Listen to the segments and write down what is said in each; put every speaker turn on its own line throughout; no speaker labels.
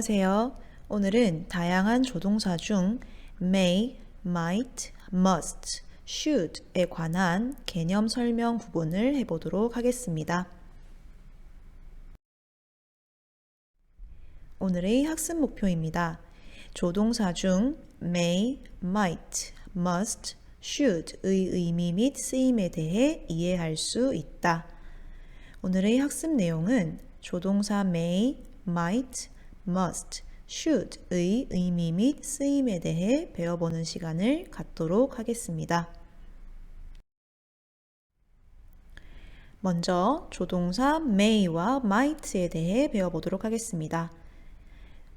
안녕하세요. 오늘은 다양한 조동사 중 may, might, must, should에 관한 개념 설명 부분을 해보도록 하겠습니다. 오늘의 학습 목표입니다. 조동사 중 may, might, must, should의 의미 및 쓰임에 대해 이해할 수 있다. 오늘의 학습 내용은 조동사 may, might, must, should의 의미 및 쓰임에 대해 배워보는 시간을 갖도록 하겠습니다. 먼저 조동사 may와 might에 대해 배워보도록 하겠습니다.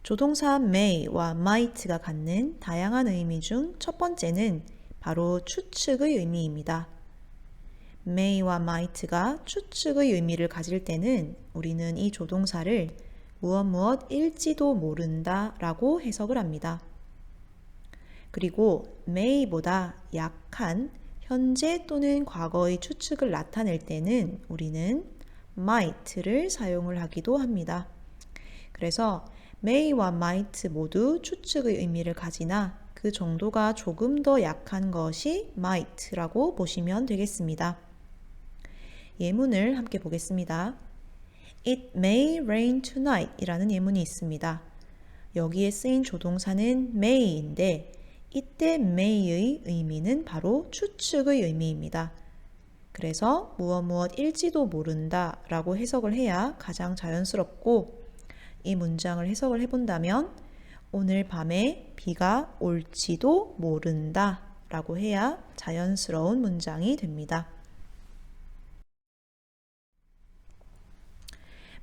조동사 may와 might가 갖는 다양한 의미 중 첫 번째는 바로 추측의 의미입니다. may와 might가 추측의 의미를 가질 때는 우리는 이 조동사를 무엇일지도 모른다 라고 해석을 합니다. 그리고 may보다 약한 현재 또는 과거의 추측을 나타낼 때는 우리는 might를 사용을 하기도 합니다. 그래서 may와 might 모두 추측의 의미를 가지나 그 정도가 조금 더 약한 것이 might라고 보시면 되겠습니다. 예문을 함께 보겠습니다. It may rain tonight 이라는 예문이 있습니다. 여기에 쓰인 조동사는 may인데 이때 may의 의미는 바로 추측의 의미입니다. 그래서 무엇일지도 모른다 라고 해석을 해야 가장 자연스럽고 이 문장을 해석을 해본다면 오늘 밤에 비가 올지도 모른다 라고 해야 자연스러운 문장이 됩니다.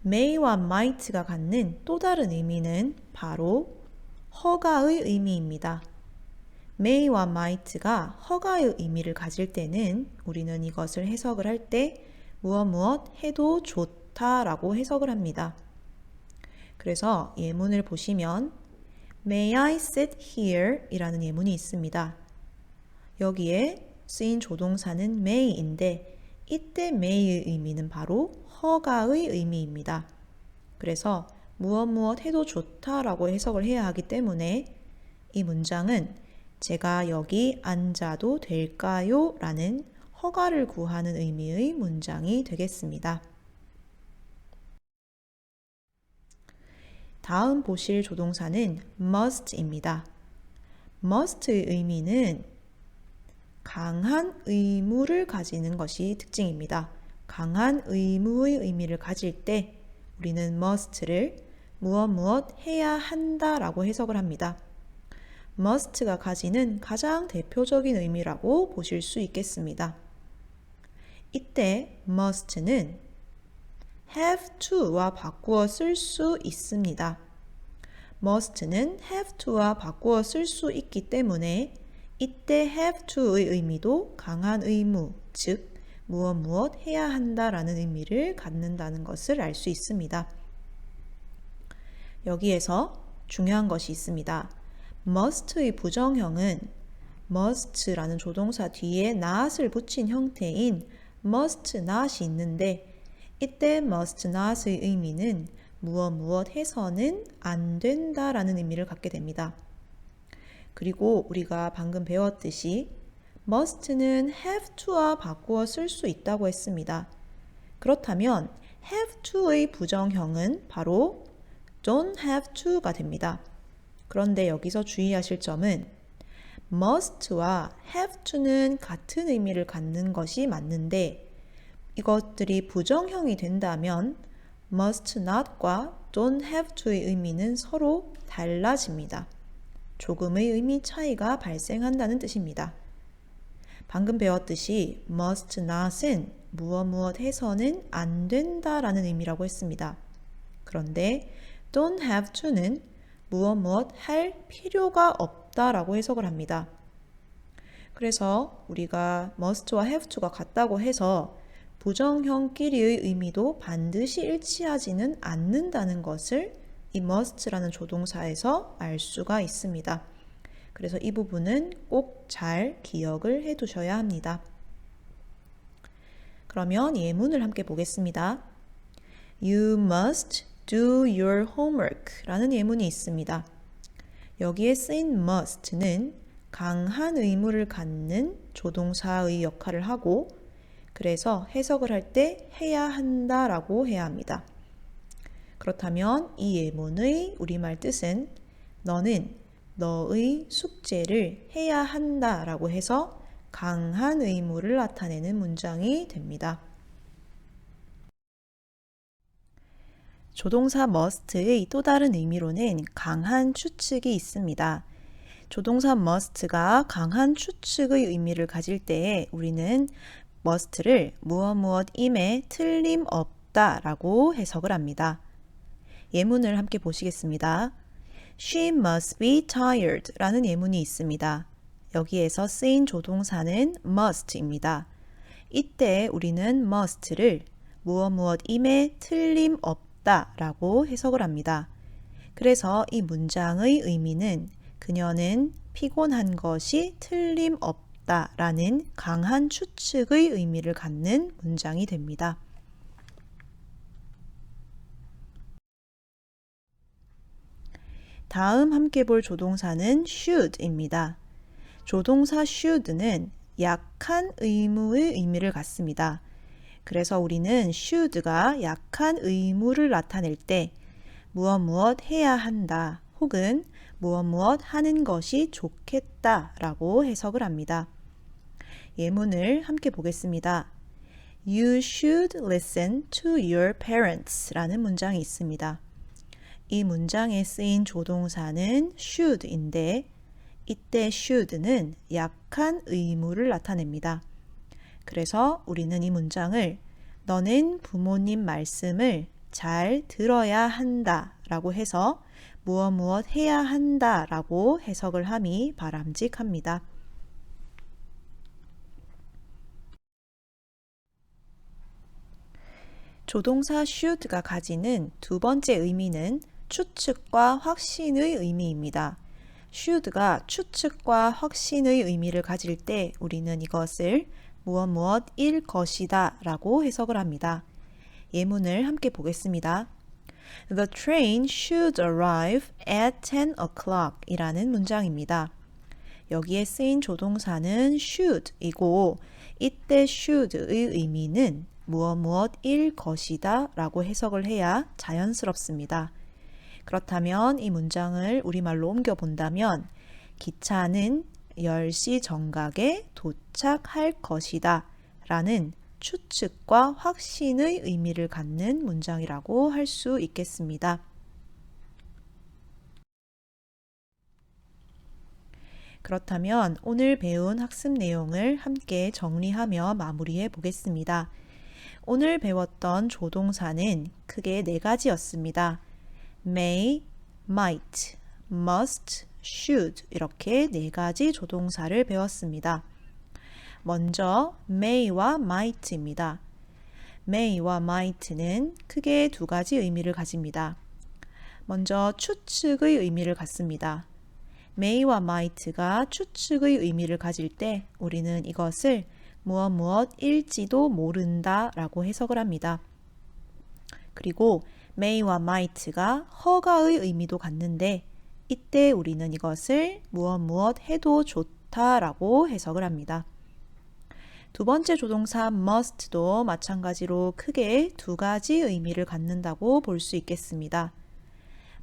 may와 might가 갖는 또 다른 의미는 바로 허가의 의미입니다. may와 might가 허가의 의미를 가질 때는 우리는 이것을 해석을 할 때 무엇 해도 좋다라고 해석을 합니다. 그래서 예문을 보시면 May I sit here? 이라는 예문이 있습니다. 여기에 쓰인 조동사는 may인데 이때 may의 의미는 바로 허가의 의미입니다. 그래서 무엇 해도 좋다라고 해석을 해야 하기 때문에 이 문장은 제가 여기 앉아도 될까요? 라는 허가를 구하는 의미의 문장이 되겠습니다. 다음 보실 조동사는 must입니다. must의 의미는 강한 의무를 가지는 것이 특징입니다. 강한 의무의 의미를 가질 때 우리는 must를 무엇 해야 한다 라고 해석을 합니다. must가 가지는 가장 대표적인 의미라고 보실 수 있겠습니다. 이때 must는 have to와 바꾸어 쓸 수 있습니다. must는 have to와 바꾸어 쓸 수 있기 때문에 이때 have to의 의미도 강한 의무, 즉 무엇 해야 한다라는 의미를 갖는다는 것을 알 수 있습니다. 여기에서 중요한 것이 있습니다. must의 부정형은 must라는 조동사 뒤에 not을 붙인 형태인 must not이 있는데 이때 must not의 의미는 무엇 해서는 안 된다라는 의미를 갖게 됩니다. 그리고 우리가 방금 배웠듯이 must는 have to와 바꾸어 쓸 수 있다고 했습니다. 그렇다면 have to의 부정형은 바로 don't have to가 됩니다. 그런데 여기서 주의하실 점은 must와 have to는 같은 의미를 갖는 것이 맞는데 이것들이 부정형이 된다면 must not과 don't have to의 의미는 서로 달라집니다. 조금의 의미 차이가 발생한다는 뜻입니다. 방금 배웠듯이 must not은 무엇 해서는 안 된다라는 의미라고 했습니다. 그런데 don't have to는 무엇 할 필요가 없다라고 해석을 합니다. 그래서 우리가 must와 have to가 같다고 해서 부정형끼리의 의미도 반드시 일치하지는 않는다는 것을 이 must라는 조동사에서 알 수가 있습니다. 그래서 이 부분은 꼭 잘 기억을 해 두셔야 합니다. 그러면 예문을 함께 보겠습니다. You must do your homework 라는 예문이 있습니다. 여기에 쓰인 must는 강한 의무를 갖는 조동사의 역할을 하고 그래서 해석을 할 때 해야 한다 라고 해야 합니다. 그렇다면 이 예문의 우리말 뜻은 너는 너의 숙제를 해야 한다 라고 해서 강한 의무를 나타내는 문장이 됩니다. 조동사 must의 또 다른 의미로는 강한 추측이 있습니다. 조동사 must가 강한 추측의 의미를 가질 때에 우리는 must를 무엇임에 틀림없다 라고 해석을 합니다. 예문을 함께 보시겠습니다. She must be tired 라는 예문이 있습니다. 여기에서 쓰인 조동사는 must입니다. 이때 우리는 must를 무엇임에 틀림없다 라고 해석을 합니다. 그래서 이 문장의 의미는 그녀는 피곤한 것이 틀림없다 라는 강한 추측의 의미를 갖는 문장이 됩니다. 다음 함께 볼 조동사는 should입니다. 조동사 should는 약한 의무의 의미를 갖습니다. 그래서 우리는 should가 약한 의무를 나타낼 때 무엇 해야 한다 혹은 무엇 하는 것이 좋겠다 라고 해석을 합니다. 예문을 함께 보겠습니다. You should listen to your parents 라는 문장이 있습니다. 이 문장에 쓰인 조동사는 should인데 이때 should는 약한 의무를 나타냅니다. 그래서 우리는 이 문장을 너는 부모님 말씀을 잘 들어야 한다 라고 해서 무엇 해야 한다 라고 해석을 함이 바람직합니다. 조동사 should가 가지는 두 번째 의미는 추측과 확신의 의미입니다. should가 추측과 확신의 의미를 가질 때 우리는 이것을 무엇일 것이다 라고 해석을 합니다. 예문을 함께 보겠습니다. The train should arrive at 10 o'clock 이라는 문장입니다. 여기에 쓰인 조동사는 should이고 이때 should의 의미는 무엇일 것이다 라고 해석을 해야 자연스럽습니다. 그렇다면 이 문장을 우리말로 옮겨 본다면 기차는 10시 정각에 도착할 것이다 라는 추측과 확신의 의미를 갖는 문장이라고 할 수 있겠습니다. 그렇다면 오늘 배운 학습 내용을 함께 정리하며 마무리해 보겠습니다. 오늘 배웠던 조동사는 크게 네 가지였습니다. may, might, must, should 이렇게 네 가지 조동사를 배웠습니다. 먼저 may와 might입니다. may와 might는 크게 두 가지 의미를 가집니다. 먼저 추측의 의미를 갖습니다. may와 might가 추측의 의미를 가질 때 우리는 이것을 무엇일지도 모른다 라고 해석을 합니다. 그리고 may와 might가 허가의 의미도 갖는데 이때 우리는 이것을 무엇 해도 좋다 라고 해석을 합니다. 두 번째 조동사 must도 마찬가지로 크게 두 가지 의미를 갖는다고 볼 수 있겠습니다.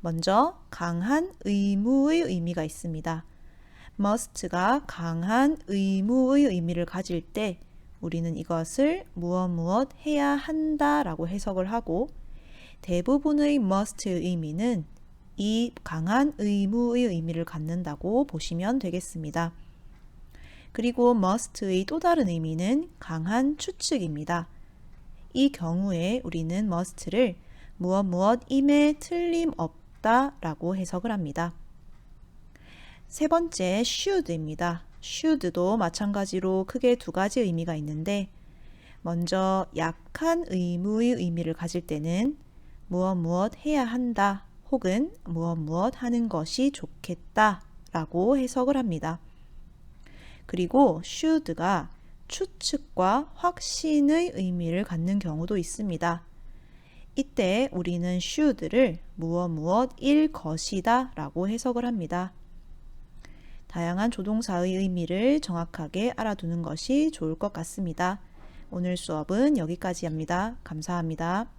먼저 강한 의무의 의미가 있습니다. must가 강한 의무의 의미를 가질 때 우리는 이것을 무엇 해야 한다 라고 해석을 하고 대부분의 must의 의미는 이 강한 의무의 의미를 갖는다고 보시면 되겠습니다. 그리고 must의 또 다른 의미는 강한 추측입니다. 이 경우에 우리는 must를 무엇임에 틀림없다 라고 해석을 합니다. 세 번째 should입니다. should도 마찬가지로 크게 두 가지 의미가 있는데 먼저 약한 의무의 의미를 가질 때는 무엇 해야 한다 혹은 무엇 하는 것이 좋겠다 라고 해석을 합니다. 그리고 should가 추측과 확신의 의미를 갖는 경우도 있습니다. 이때 우리는 should를 무엇 일 것이다 라고 해석을 합니다. 다양한 조동사의 의미를 정확하게 알아두는 것이 좋을 것 같습니다. 오늘 수업은 여기까지 합니다. 감사합니다.